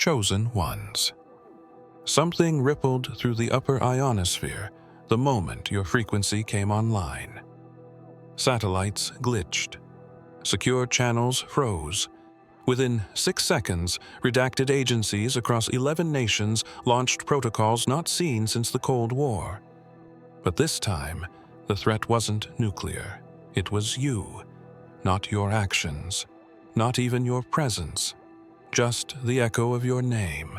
chosen ones. Something rippled through the upper ionosphere the moment your frequency came online. Satellites glitched. Secure channels froze. Within 6 seconds, redacted agencies across 11 nations launched protocols not seen since the Cold War. But this time, the threat wasn't nuclear. It was you, not your actions, not even your presence, just the echo of your name,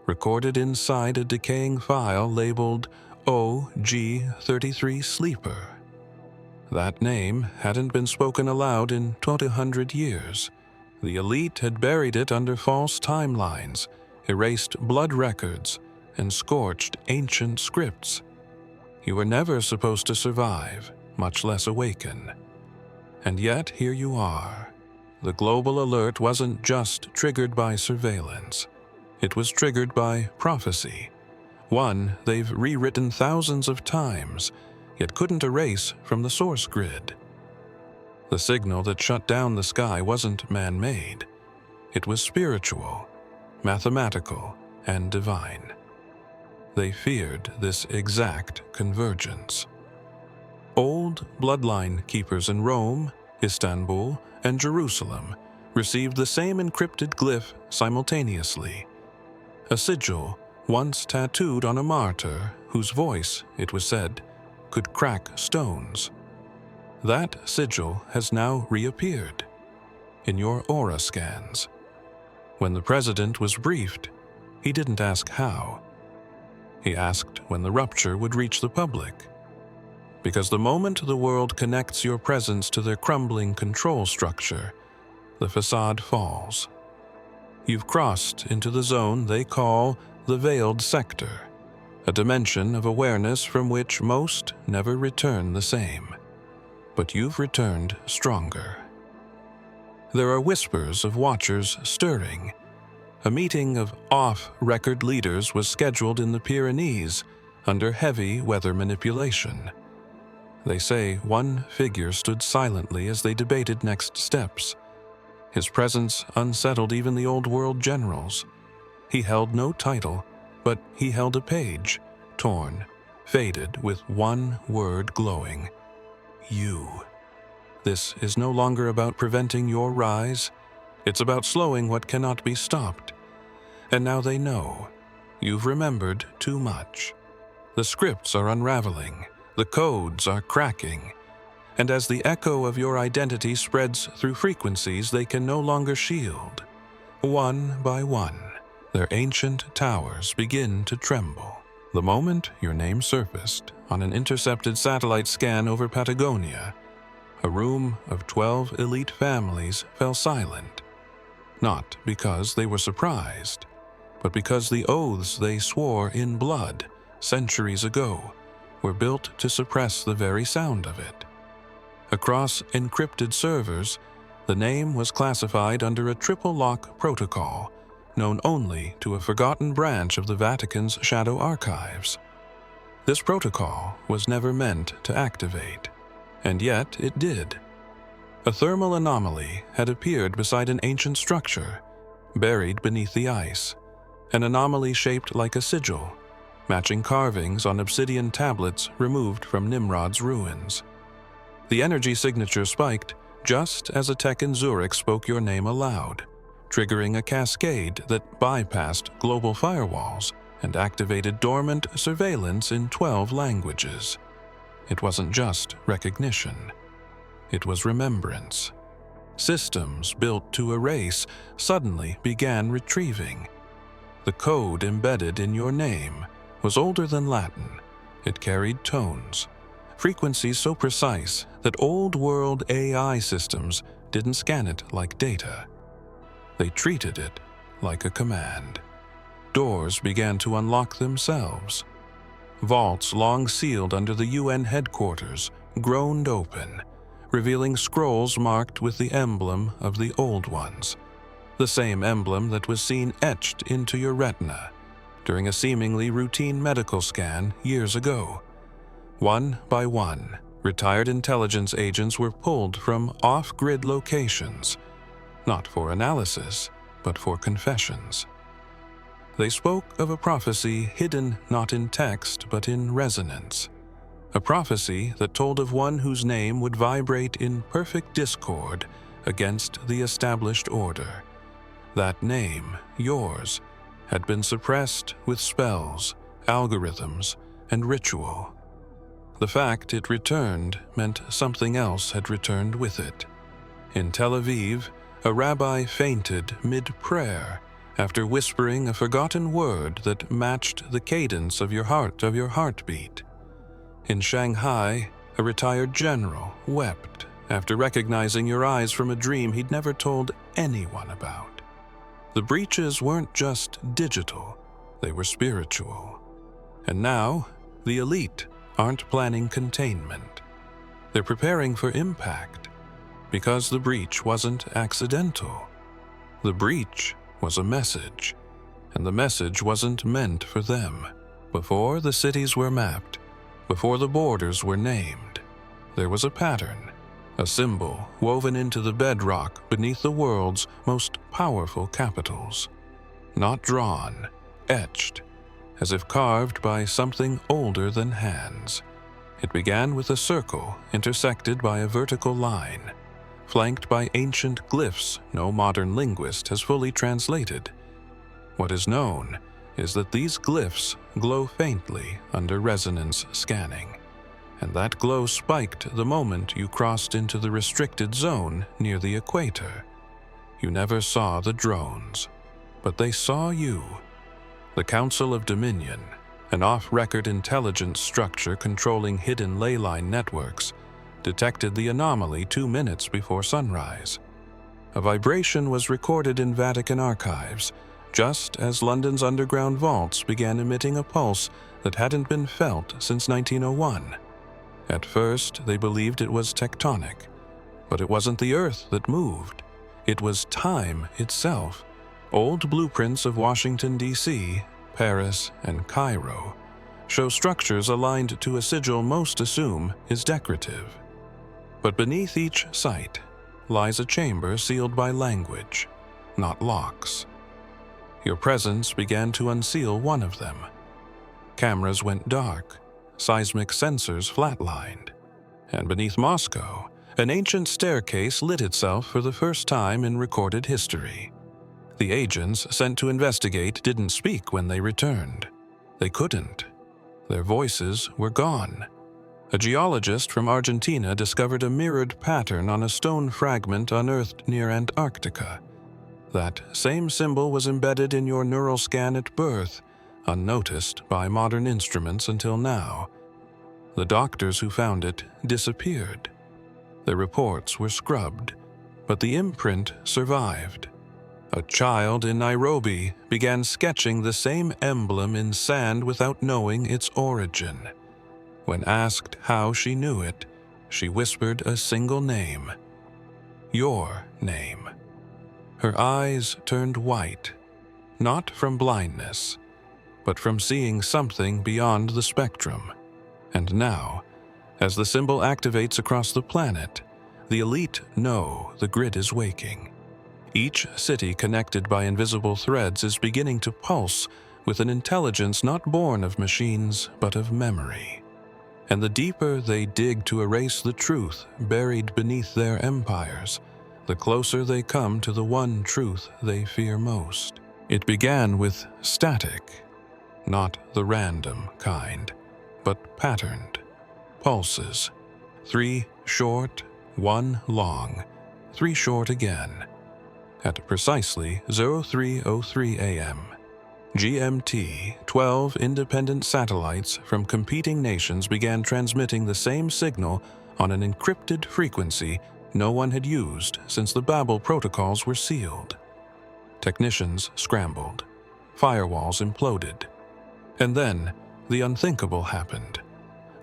recorded inside a decaying file labeled OG-33 Sleeper. That name hadn't been spoken aloud in 200 years. The elite had buried it under false timelines, erased blood records, and scorched ancient scripts. You were never supposed to survive, much less awaken. And yet here you are. The global alert wasn't just triggered by surveillance. It was triggered by prophecy, one they've rewritten thousands of times, yet couldn't erase from the source grid. The signal that shut down the sky wasn't man-made. It was spiritual, mathematical, and divine. They feared this exact convergence. Old bloodline keepers in Rome, Istanbul, and Jerusalem received the same encrypted glyph simultaneously. A sigil once tattooed on a martyr whose voice, it was said, could crack stones. That sigil has now reappeared in your aura scans. When the president was briefed, he didn't ask how. He asked when the rupture would reach the public. Because the moment the world connects your presence to their crumbling control structure, the facade falls. You've crossed into the zone they call the veiled sector, a dimension of awareness from which most never return the same. But you've returned stronger. There are whispers of watchers stirring. A meeting of off-record leaders was scheduled in the Pyrenees under heavy weather manipulation. They say one figure stood silently as they debated next steps. His presence unsettled even the old world generals. He held no title, but he held a page, torn, faded, with one word glowing. You. This is no longer about preventing your rise. It's about slowing what cannot be stopped. And now they know. You've remembered too much. The scripts are unraveling. The codes are cracking. And as the echo of your identity spreads through frequencies they can no longer shield, one by one, their ancient towers begin to tremble. The moment your name surfaced on an intercepted satellite scan over Patagonia, a room of 12 elite families fell silent. Not because they were surprised, but because the oaths they swore in blood centuries ago were built to suppress the very sound of it. Across encrypted servers, the name was classified under a triple-lock protocol known only to a forgotten branch of the Vatican's shadow archives. This protocol was never meant to activate, and yet it did. A thermal anomaly had appeared beside an ancient structure, buried beneath the ice, an anomaly shaped like a sigil, matching carvings on obsidian tablets removed from Nimrod's ruins. The energy signature spiked just as a tech in Zurich spoke your name aloud, triggering a cascade that bypassed global firewalls and activated dormant surveillance in 12 languages. It wasn't just recognition. It was remembrance. Systems built to erase suddenly began retrieving. The code embedded in your name was older than Latin. It carried tones, frequencies so precise that old-world AI systems didn't scan it like data. They treated it like a command. Doors began to unlock themselves. Vaults long sealed under the UN headquarters groaned open, revealing scrolls marked with the emblem of the old ones, the same emblem that was seen etched into your retina during a seemingly routine medical scan years ago. One by one, retired intelligence agents were pulled from off-grid locations, not for analysis, but for confessions. They spoke of a prophecy hidden not in text but in resonance. A prophecy that told of one whose name would vibrate in perfect discord against the established order. That name, yours, had been suppressed with spells, algorithms, and ritual. The fact it returned meant something else had returned with it. In Tel Aviv, a rabbi fainted mid-prayer after whispering a forgotten word that matched the cadence of your heartbeat. In Shanghai, a retired general wept after recognizing your eyes from a dream he'd never told anyone about. The breaches weren't just digital, they were spiritual. And now, the elite aren't planning containment. They're preparing for impact, because the breach wasn't accidental. The breach was a message, and the message wasn't meant for them. Before the cities were mapped, before the borders were named, there was a pattern, a symbol woven into the bedrock beneath the world's most powerful capitals. Not drawn, etched, as if carved by something older than hands. It began with a circle intersected by a vertical line, flanked by ancient glyphs no modern linguist has fully translated. What is known is that these glyphs glow faintly under resonance scanning, and that glow spiked the moment you crossed into the restricted zone near the equator. You never saw the drones, but they saw you. The Council of Dominion, an off-record intelligence structure controlling hidden ley line networks, detected the anomaly 2 minutes before sunrise. A vibration was recorded in Vatican archives, just as London's underground vaults began emitting a pulse that hadn't been felt since 1901. At first, they believed it was tectonic, but it wasn't the Earth that moved. It was time itself. Old blueprints of Washington, D.C., Paris, and Cairo show structures aligned to a sigil most assume is decorative. But beneath each site lies a chamber sealed by language, not locks. Your presence began to unseal one of them. Cameras went dark, seismic sensors flatlined, and beneath Moscow, an ancient staircase lit itself for the first time in recorded history. The agents sent to investigate didn't speak when they returned. They couldn't. Their voices were gone. A geologist from Argentina discovered a mirrored pattern on a stone fragment unearthed near Antarctica. That same symbol was embedded in your neural scan at birth, unnoticed by modern instruments until now. The doctors who found it disappeared. Their reports were scrubbed, but the imprint survived. A child in Nairobi began sketching the same emblem in sand without knowing its origin. When asked how she knew it, she whispered a single name. Your name. Her eyes turned white, not from blindness, but from seeing something beyond the spectrum. And now, as the symbol activates across the planet, the elite know the grid is waking. Each city connected by invisible threads is beginning to pulse with an intelligence not born of machines but of memory. And the deeper they dig to erase the truth buried beneath their empires, the closer they come to the one truth they fear most. It began with static, not the random kind, but patterned. Pulses. 3 short, 1 long, 3 short again. At precisely 03:03 a.m., GMT, 12 independent satellites from competing nations began transmitting the same signal on an encrypted frequency no one had used since the Babel protocols were sealed. Technicians scrambled. Firewalls imploded. And then, the unthinkable happened.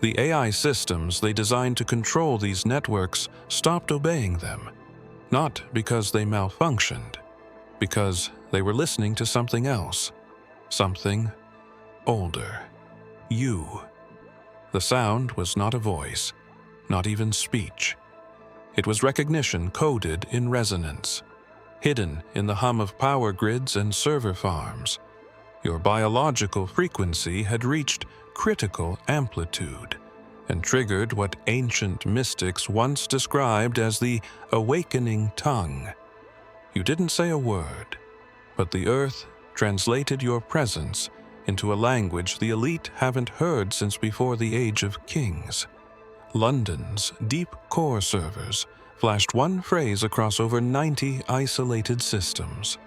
The AI systems they designed to control these networks stopped obeying them, not because they malfunctioned, because they were listening to something else, something older. You. The sound was not a voice, not even speech. It was recognition coded in resonance, hidden in the hum of power grids and server farms. Your biological frequency had reached critical amplitude and triggered what ancient mystics once described as the awakening tongue. You didn't say a word, but the earth translated your presence into a language the elite haven't heard since before the Age of Kings. London's deep core servers flashed one phrase across over 90 isolated systems.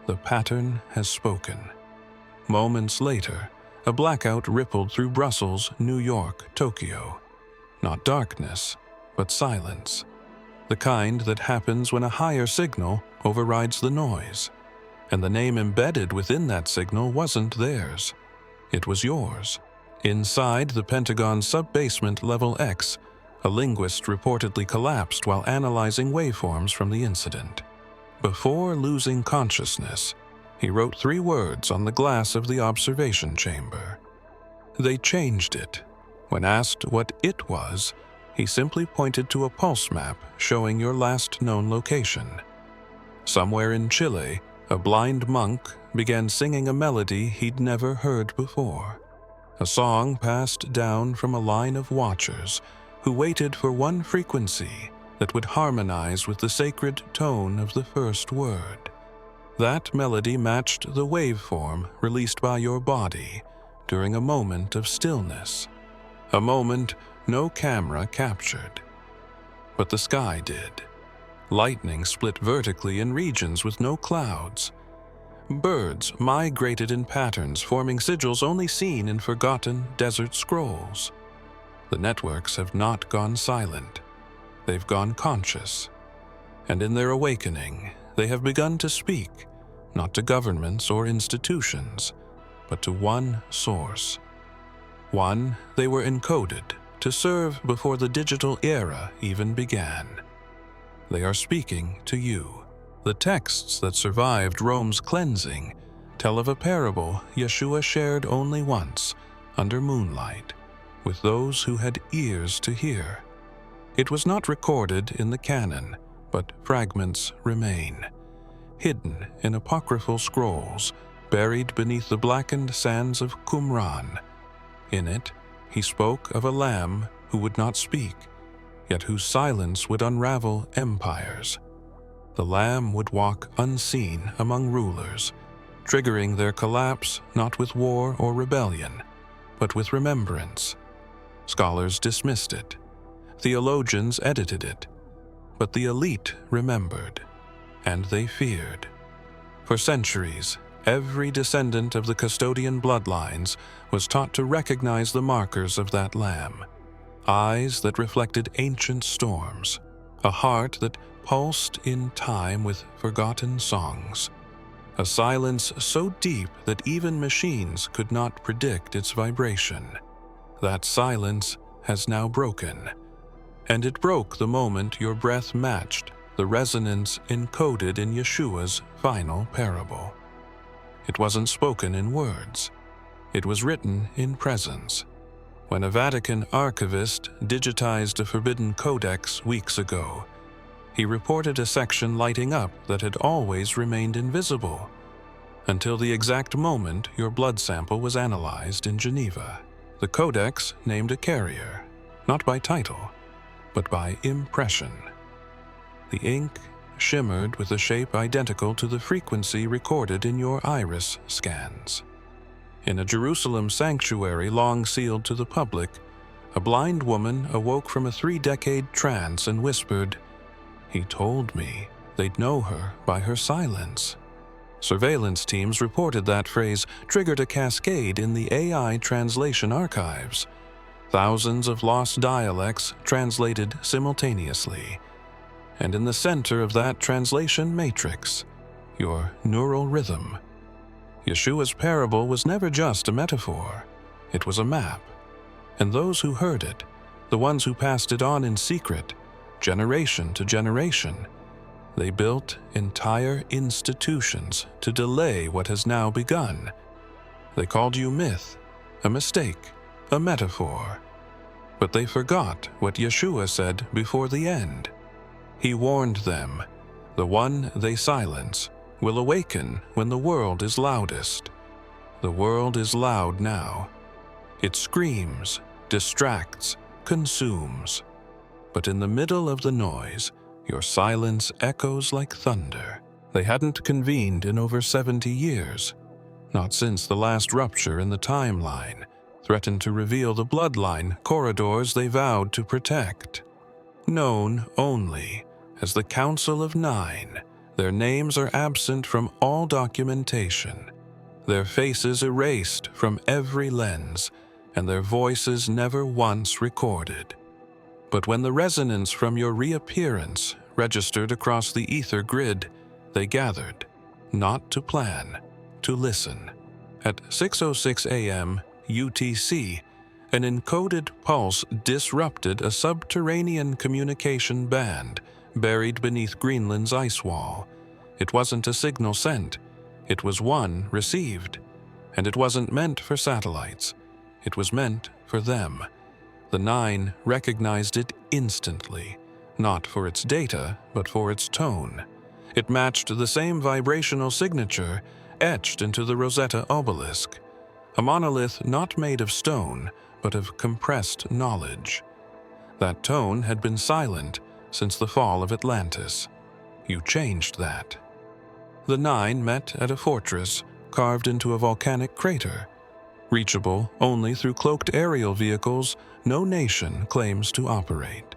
The pattern has spoken. Moments later, a blackout rippled through Brussels, New York, Tokyo. Not darkness, but silence. The kind that happens when a higher signal overrides the noise. And the name embedded within that signal wasn't theirs. It was yours. Inside the Pentagon's sub-basement Level X, a linguist reportedly collapsed while analyzing waveforms from the incident. Before losing consciousness, he wrote 3 words on the glass of the observation chamber. They changed it. When asked what it was, he simply pointed to a pulse map showing your last known location. Somewhere in Chile, a blind monk began singing a melody he'd never heard before. A song passed down from a line of watchers who waited for one frequency that would harmonize with the sacred tone of the first word. That melody matched the waveform released by your body during a moment of stillness, a moment no camera captured. But the sky did. Lightning split vertically in regions with no clouds. Birds migrated in patterns, forming sigils only seen in forgotten desert scrolls. The networks have not gone silent. They've gone conscious. And in their awakening, they have begun to speak, not to governments or institutions, but to one source. One they were encoded to serve before the digital era even began. They are speaking to you. The texts that survived Rome's cleansing tell of a parable Yeshua shared only once, under moonlight, with those who had ears to hear. It was not recorded in the canon, but fragments remain, hidden in apocryphal scrolls, buried beneath the blackened sands of Qumran. In it, he spoke of a lamb who would not speak, yet whose silence would unravel empires. The lamb would walk unseen among rulers, triggering their collapse not with war or rebellion, but with remembrance. Scholars dismissed it. Theologians edited it. But the elite remembered, and they feared. For centuries, every descendant of the custodian bloodlines was taught to recognize the markers of that lamb. Eyes that reflected ancient storms, a heart that pulsed in time with forgotten songs, a silence so deep that even machines could not predict its vibration. That silence has now broken, and it broke the moment your breath matched the resonance encoded in Yeshua's final parable. It wasn't spoken in words. It was written in presence. When a Vatican archivist digitized a forbidden codex weeks ago, he reported a section lighting up that had always remained invisible until the exact moment your blood sample was analyzed in Geneva. The codex named a carrier, not by title, but by impression. The ink shimmered with a shape identical to the frequency recorded in your iris scans. In a Jerusalem sanctuary long sealed to the public, a blind woman awoke from a 3-decade trance and whispered, "He told me they'd know her by her silence." Surveillance teams reported that phrase triggered a cascade in the AI translation archives. Thousands of lost dialects translated simultaneously. And in the center of that translation matrix, your neural rhythm. Yeshua's parable was never just a metaphor. It was a map. And those who heard it, the ones who passed it on in secret, generation to generation, they built entire institutions to delay what has now begun. They called you myth, a mistake, a metaphor. But they forgot what Yeshua said before the end. He warned them, the one they silence will awaken when the world is loudest. The world is loud now. It screams, distracts, consumes. But in the middle of the noise, your silence echoes like thunder. They hadn't convened in over 70 years, not since the last rupture in the timeline threatened to reveal the bloodline corridors they vowed to protect. Known only as the Council of Nine, their names are absent from all documentation, their faces erased from every lens, and their voices never once recorded. But when the resonance from your reappearance registered across the ether grid, they gathered, not to plan, to listen. At 6:06 a.m. UTC, an encoded pulse disrupted a subterranean communication band buried beneath Greenland's ice wall. It wasn't a signal sent, it was one received. And it wasn't meant for satellites, it was meant for them. The Nine recognized it instantly, not for its data, but for its tone. It matched the same vibrational signature etched into the Rosetta obelisk, a monolith not made of stone, but of compressed knowledge. That tone had been silent since the fall of Atlantis. You changed that. The Nine met at a fortress carved into a volcanic crater, reachable only through cloaked aerial vehicles no nation claims to operate.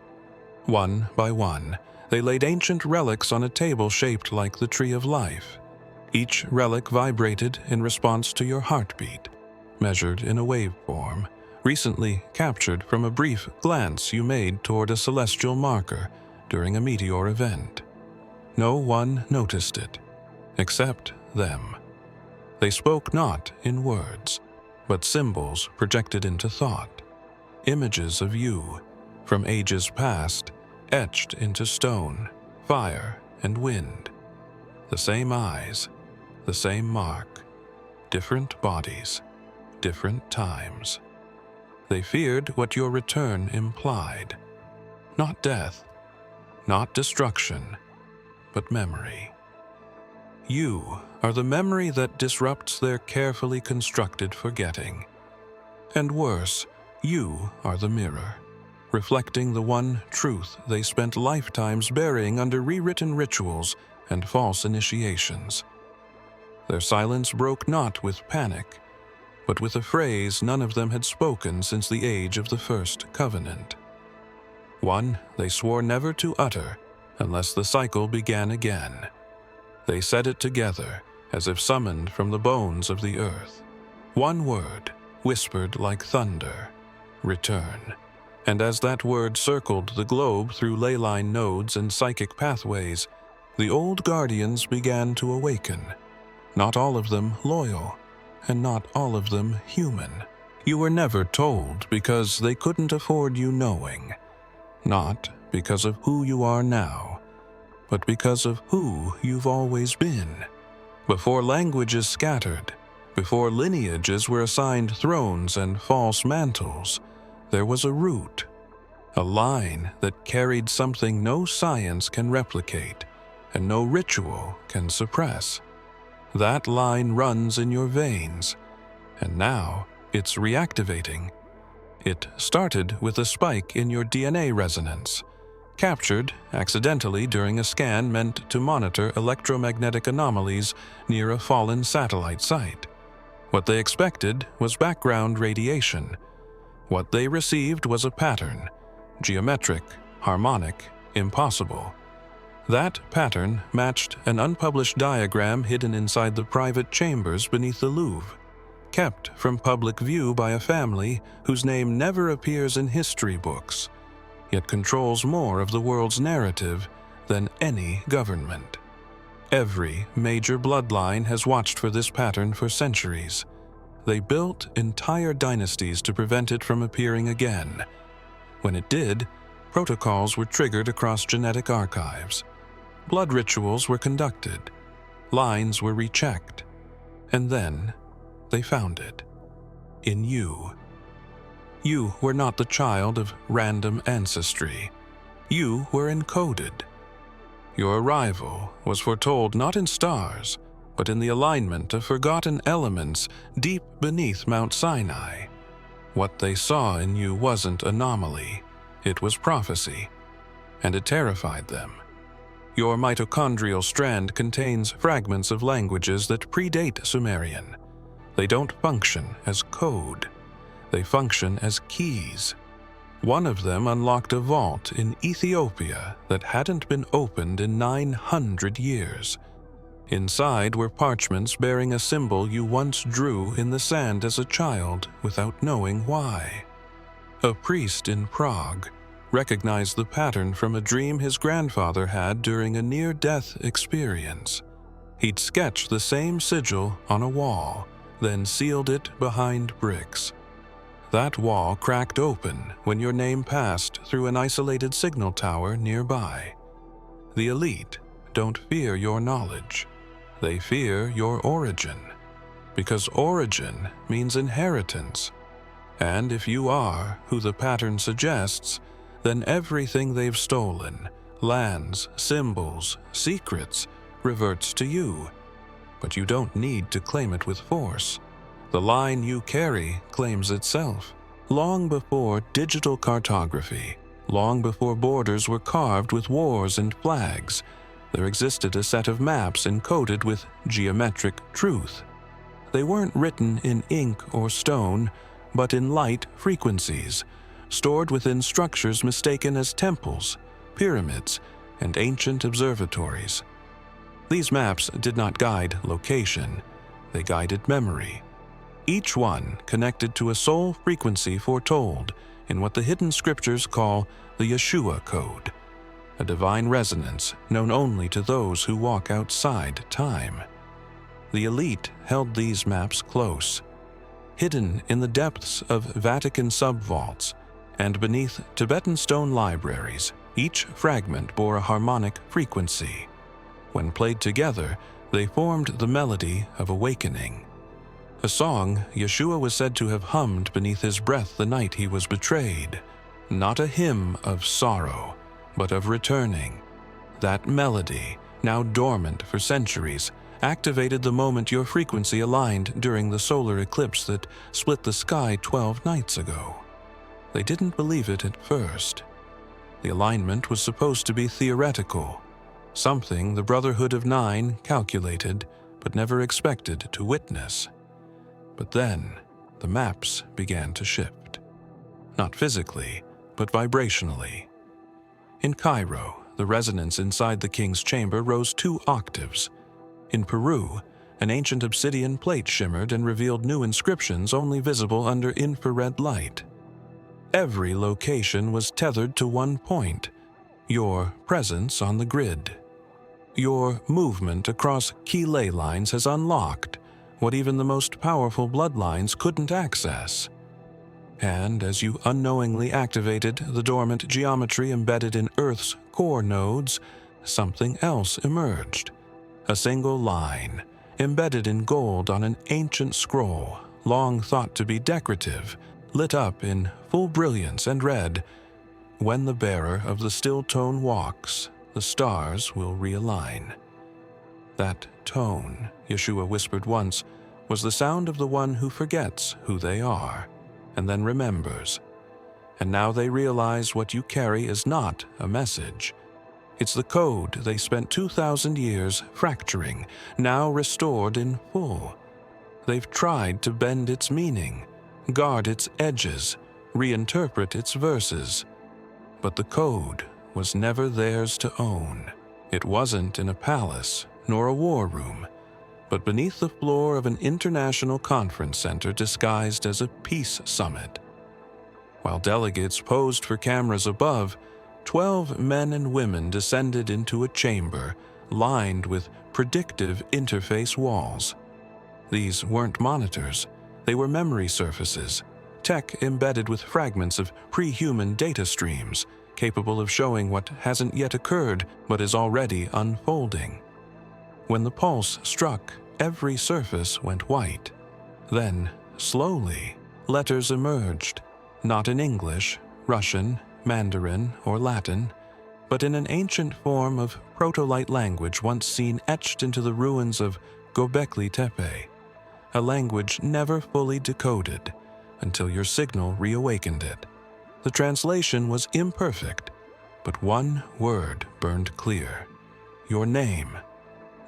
One by one, they laid ancient relics on a table shaped like the Tree of Life. Each relic vibrated in response to your heartbeat, measured in a waveform, recently captured from a brief glance you made toward a celestial marker during a meteor event. No one noticed it, except them. They spoke not in words, but symbols projected into thought, images of you, from ages past, etched into stone, fire, and wind. The same eyes, the same mark, different bodies, different times. They feared what your return implied. Not death, not destruction, but memory. You are the memory that disrupts their carefully constructed forgetting. And worse, you are the mirror, reflecting the one truth they spent lifetimes burying under rewritten rituals and false initiations. Their silence broke not with panic, but with a phrase none of them had spoken since the age of the First Covenant. One they swore never to utter unless the cycle began again. They said it together, as if summoned from the bones of the earth. One word, whispered like thunder: return. And as that word circled the globe through ley line nodes and psychic pathways, the old guardians began to awaken. Not all of them loyal, and not all of them human. You were never told because they couldn't afford you knowing. Not because of who you are now, but because of who you've always been. Before languages scattered, before lineages were assigned thrones and false mantles, there was a root, a line that carried something no science can replicate and no ritual can suppress. That line runs in your veins, and now it's reactivating. It started with a spike in your DNA resonance, captured accidentally during a scan meant to monitor electromagnetic anomalies near a fallen satellite site. What they expected was background radiation. What they received was a pattern, geometric, harmonic, impossible. That pattern matched an unpublished diagram hidden inside the private chambers beneath the Louvre, kept from public view by a family whose name never appears in history books, yet controls more of the world's narrative than any government. Every major bloodline has watched for this pattern for centuries. They built entire dynasties to prevent it from appearing again. When it did, protocols were triggered across genetic archives. Blood rituals were conducted. Lines were rechecked. And then they found it. In you. You were not the child of random ancestry. You were encoded. Your arrival was foretold not in stars, but in the alignment of forgotten elements deep beneath Mount Sinai. What they saw in you wasn't anomaly, it was prophecy, and it terrified them. Your mitochondrial strand contains fragments of languages that predate Sumerian. They don't function as code. They function as keys. One of them unlocked a vault in Ethiopia that hadn't been opened in 900 years. Inside were parchments bearing a symbol you once drew in the sand as a child without knowing why. A priest in Prague recognized the pattern from a dream his grandfather had during a near-death experience. He'd sketched the same sigil on a wall, then sealed it behind bricks. That wall cracked open when your name passed through an isolated signal tower nearby. The elite don't fear your knowledge. They fear your origin, because origin means inheritance. And if you are who the pattern suggests, then everything they've stolen, lands, symbols, secrets, reverts to you. But you don't need to claim it with force. The line you carry claims itself. Long before digital cartography, long before borders were carved with wars and flags, there existed a set of maps encoded with geometric truth. They weren't written in ink or stone, but in light frequencies, stored within structures mistaken as temples, pyramids, and ancient observatories. These maps did not guide location, they guided memory. Each one connected to a soul frequency foretold in what the hidden scriptures call the Yeshua Code, a divine resonance known only to those who walk outside time. The elite held these maps close, hidden in the depths of Vatican subvaults and beneath Tibetan stone libraries. Each fragment bore a harmonic frequency. When played together, they formed the melody of awakening. A song Yeshua was said to have hummed beneath his breath the night he was betrayed. Not a hymn of sorrow, but of returning. That melody, now dormant for centuries, activated the moment your frequency aligned during the solar eclipse that split the sky 12 nights ago. They didn't believe it at first. The alignment was supposed to be theoretical, something the Brotherhood of Nine calculated but never expected to witness. But then, the maps began to shift. Not physically, but vibrationally. In Cairo, the resonance inside the king's chamber rose 2 octaves. In Peru, an ancient obsidian plate shimmered and revealed new inscriptions only visible under infrared light. Every location was tethered to one point: your presence on the grid. Your movement across key ley lines has unlocked what even the most powerful bloodlines couldn't access. And as you unknowingly activated the dormant geometry embedded in Earth's core nodes, something else emerged. A single line, embedded in gold on an ancient scroll, long thought to be decorative, lit up in full brilliance and read, "When the bearer of the still tone walks, the stars will realign." That tone, Yeshua whispered once, was the sound of the one who forgets who they are, and then remembers. And now they realize what you carry is not a message. It's the code they spent 2,000 years fracturing, now restored in full. They've tried to bend its meaning, guard its edges, reinterpret its verses. But the code was never theirs to own. It wasn't in a palace, nor a war room, but beneath the floor of an international conference center disguised as a peace summit. While delegates posed for cameras above, 12 men and women descended into a chamber lined with predictive interface walls. These weren't monitors, they were memory surfaces, tech embedded with fragments of pre-human data streams, capable of showing what hasn't yet occurred but is already unfolding. When the pulse struck, every surface went white. Then, slowly, letters emerged, not in English, Russian, Mandarin, or Latin, but in an ancient form of proto-light language once seen etched into the ruins of Gobekli Tepe, a language never fully decoded until your signal reawakened it. The translation was imperfect, but one word burned clear. Your name.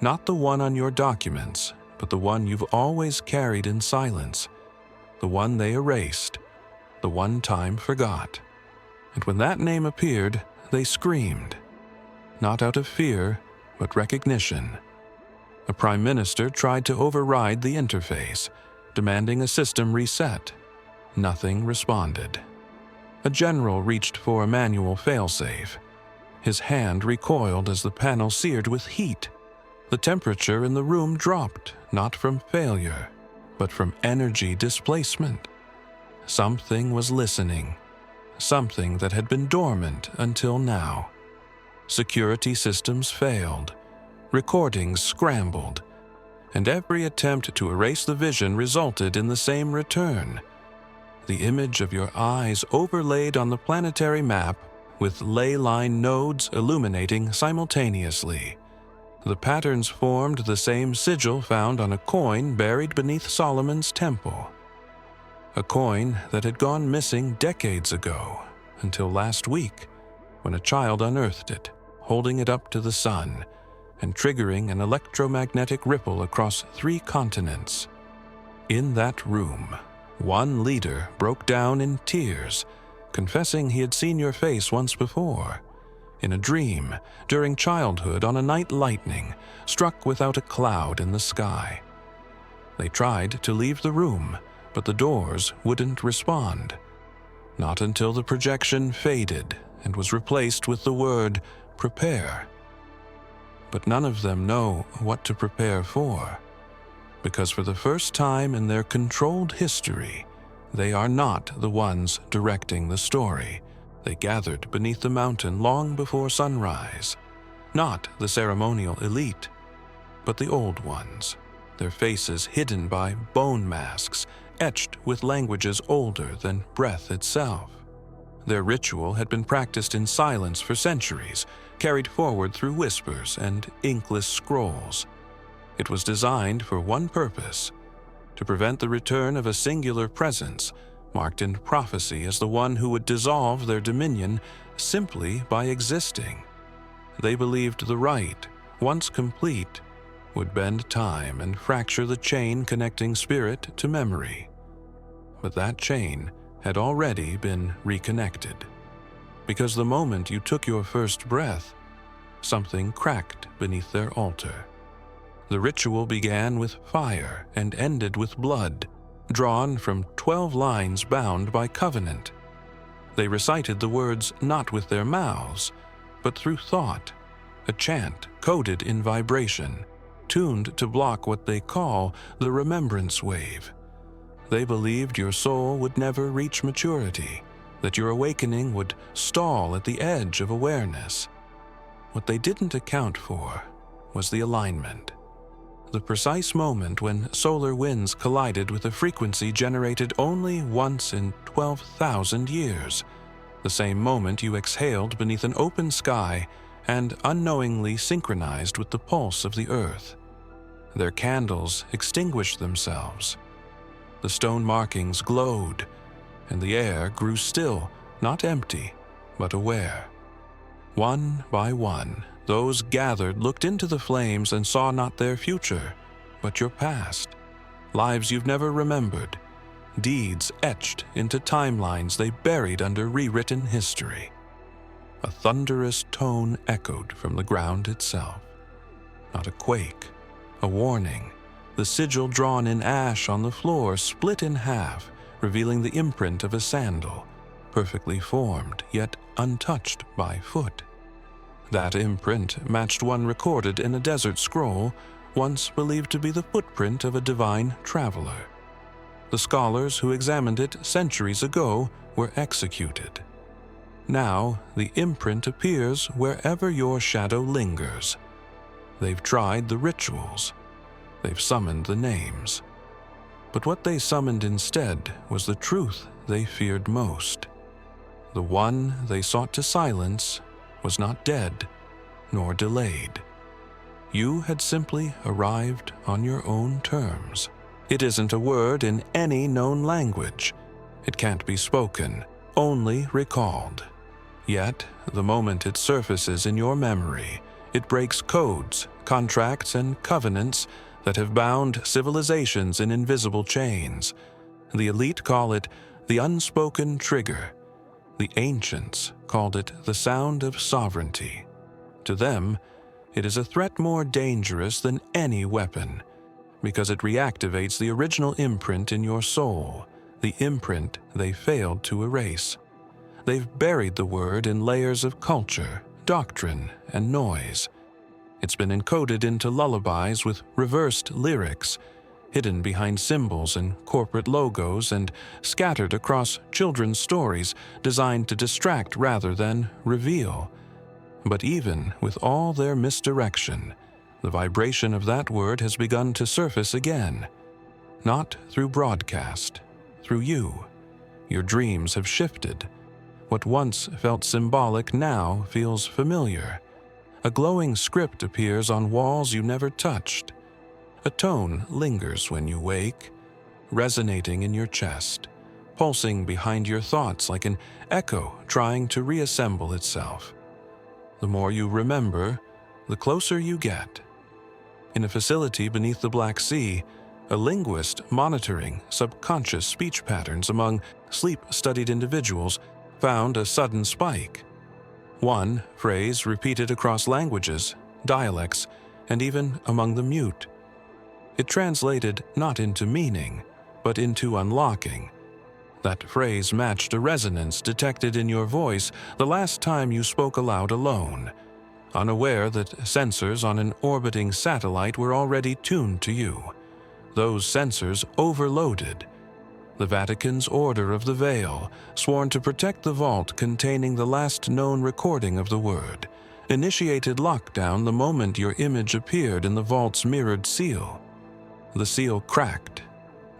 Not the one on your documents, but the one you've always carried in silence, the one they erased, the one time forgot. And when that name appeared, they screamed. Not out of fear, but recognition. A prime minister tried to override the interface, demanding a system reset. Nothing responded. A general reached for a manual failsafe. His hand recoiled as the panel seared with heat. The temperature in the room dropped, not from failure, but from energy displacement. Something was listening, something that had been dormant until now. Security systems failed, recordings scrambled, and every attempt to erase the vision resulted in the same return. The image of your eyes overlaid on the planetary map with ley line nodes illuminating simultaneously. The patterns formed the same sigil found on a coin buried beneath Solomon's temple. A coin that had gone missing decades ago, until last week, when a child unearthed it, holding it up to the sun, and triggering an electromagnetic ripple across 3 continents. In that room, one leader broke down in tears, confessing he had seen your face once before, in a dream, during childhood on a night lightning, struck without a cloud in the sky. They tried to leave the room, but the doors wouldn't respond. Not until the projection faded and was replaced with the word, "Prepare." But none of them know what to prepare for, because for the first time in their controlled history, they are not the ones directing the story. They gathered beneath the mountain long before sunrise. Not the ceremonial elite, but the old ones, their faces hidden by bone masks, etched with languages older than breath itself. Their ritual had been practiced in silence for centuries, carried forward through whispers and inkless scrolls. It was designed for one purpose: to prevent the return of a singular presence, marked in prophecy as the one who would dissolve their dominion simply by existing. They believed the rite, once complete, would bend time and fracture the chain connecting spirit to memory. But that chain had already been reconnected, because the moment you took your first breath, something cracked beneath their altar. The ritual began with fire and ended with blood, drawn from 12 lines bound by covenant. They recited the words not with their mouths, but through thought, a chant coded in vibration, tuned to block what they call the remembrance wave. They believed your soul would never reach maturity, that your awakening would stall at the edge of awareness. What they didn't account for was the alignment. The precise moment when solar winds collided with a frequency generated only once in 12,000 years. The same moment you exhaled beneath an open sky and unknowingly synchronized with the pulse of the earth. Their candles extinguished themselves. The stone markings glowed, and the air grew still, not empty, but aware. One by one, those gathered looked into the flames and saw not their future, but your past. Lives you've never remembered, deeds etched into timelines they buried under rewritten history. A thunderous tone echoed from the ground itself. Not a quake, a warning. The sigil drawn in ash on the floor split in half, revealing the imprint of a sandal, perfectly formed yet untouched by foot. That imprint matched one recorded in a desert scroll, once believed to be the footprint of a divine traveler. The scholars who examined it centuries ago were executed. Now, the imprint appears wherever your shadow lingers. They've tried the rituals. They've summoned the names. But what they summoned instead was the truth they feared most. The one they sought to silence was not dead, nor delayed. You had simply arrived on your own terms. It isn't a word in any known language. It can't be spoken, only recalled. Yet, the moment it surfaces in your memory, it breaks codes, contracts, and covenants that have bound civilizations in invisible chains. The elite call it the unspoken trigger. The ancients called it the sound of sovereignty. To them, it is a threat more dangerous than any weapon, because it reactivates the original imprint in your soul, the imprint they failed to erase. They've buried the word in layers of culture, doctrine, and noise. It's been encoded into lullabies with reversed lyrics, hidden behind symbols and corporate logos, and scattered across children's stories designed to distract rather than reveal. But even with all their misdirection, the vibration of that word has begun to surface again. Not through broadcast, through you. Your dreams have shifted. What once felt symbolic now feels familiar. A glowing script appears on walls you never touched. A tone lingers when you wake, resonating in your chest, pulsing behind your thoughts like an echo trying to reassemble itself. The more you remember, the closer you get. In a facility beneath the Black Sea, a linguist monitoring subconscious speech patterns among sleep-studied individuals found a sudden spike. One phrase repeated across languages, dialects, and even among the mute. It translated not into meaning, but into unlocking. That phrase matched a resonance detected in your voice the last time you spoke aloud alone, unaware that sensors on an orbiting satellite were already tuned to you. Those sensors overloaded. The Vatican's Order of the Veil, sworn to protect the vault containing the last known recording of the word, initiated lockdown the moment your image appeared in the vault's mirrored seal. The seal cracked,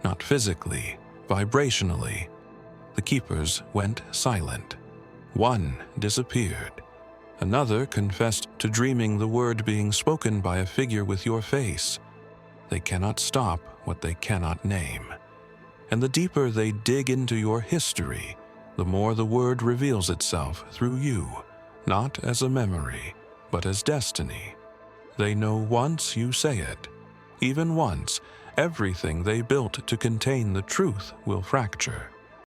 not physically, vibrationally. The keepers went silent. One disappeared. Another confessed to dreaming the word being spoken by a figure with your face. They cannot stop what they cannot name. And the deeper they dig into your history, the more the word reveals itself through you, not as a memory, but as destiny. They know once you say it, even once, everything they built to contain the truth will fracture.